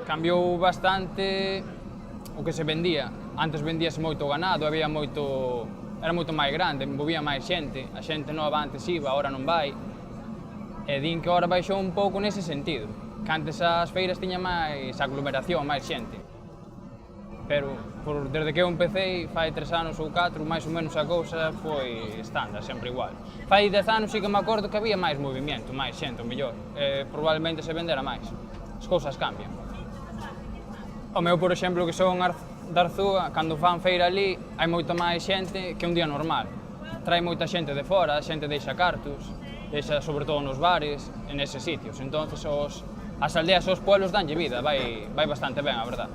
Cambiou bastante o que se vendía. Antes vendíase moito ganado, era moito máis grande, movía máis xente. A xente nova antes iba, agora non vai. E din que agora baixou un pouco nese sentido, que antes as feiras tiña máis aglomeración, máis xente. Pero desde que eu empecé, fai 3 anos ou 4, máis ou menos a cousa foi estándar, sempre igual. Fai 10 anos sí que me acordo que había máis movimento, máis xente, o mellor. Probablemente se vendera máis. As cousas cambian. O meu, por exemplo, que son de Arzúa, cando fan feira ali, hai moita máis xente que un día normal. Trae moita xente de fora, a xente deixa cartos, deixa sobre todo nos bares, en eses sitios. Entonces, as aldeas e os pueblos danlle vida, vai bastante ben, a verdad.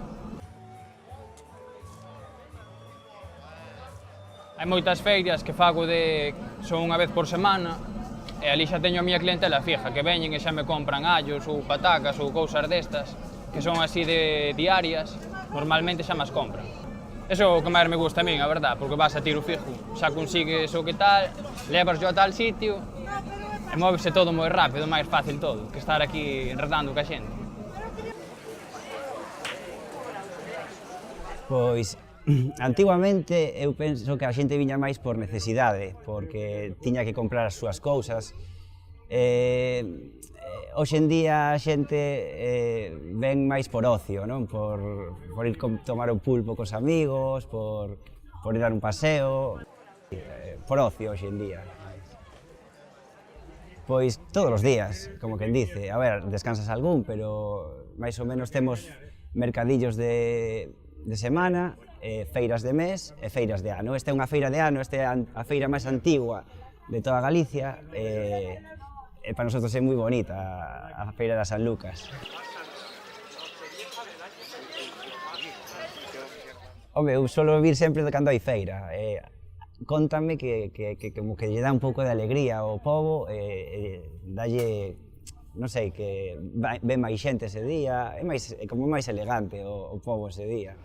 Hai moitas feiras que fago son unha vez por semana, e ali xa teño a miña clientela fija, que veñen e xa me compran allos ou patacas ou cousas destas, que son así de diarias, normalmente xa mas compran. Eso é o que máis me gusta a min, a verdad, porque vas a tiro fijo, xa consigues o que tal, levas yo a tal sitio, e móvese todo moi rápido, máis fácil todo, que estar aquí enredando ca xente. Pois, antiguamente eu penso que a xente viña máis por necesidade, porque tiña que comprar as súas cousas. Hoxe en día a xente ven máis por ocio, non? Por ir tomar o pulpo cos amigos, por ir dar un paseo, por ocio hoxe en día. Pois todos os días, como quen dice. A ver, descansas algún, pero máis ou menos temos mercadillos de semana, feiras de mes e feiras de ano. Esta é unha feira de ano, esta é a feira máis antigua de toda Galicia, e para nosotros é moi bonita a feira da San Lucas. Home, eu solo vir sempre cando hai feira. Contame que como que lle dá un pouco de alegría ao pobo, dalle, non sei, que ven máis xente ese día, é como máis elegante o pobo ese día.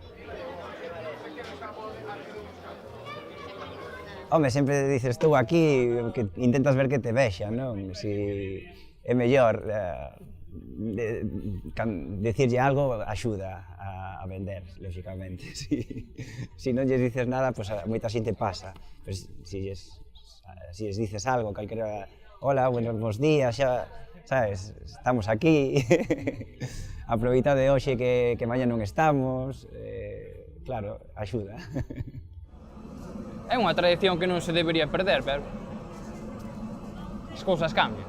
Home, sempre dices, estou aquí, que intentas ver que te vexan, non? Si é mellor dicirlle algo axuda a vender, lóxicamente. Si non lles dices nada, pois moita xente pasa. Pero si lles dices algo, calquera, hola, buenos días, xa, sabes, estamos aquí, aproveita de hoxe que mañá non estamos, claro, axuda. É unha tradición que non se debería perder, pero as cousas cambian.